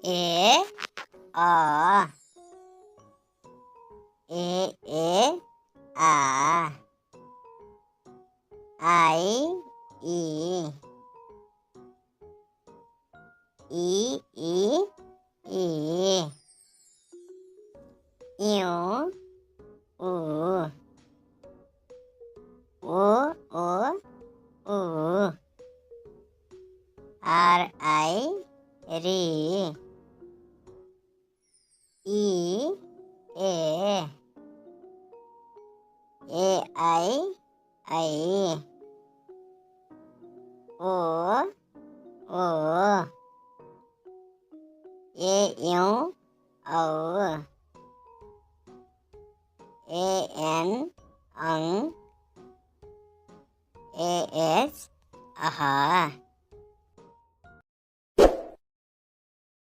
A A A I E E U U U R I Ri E A I O O U O An Ang A S Aha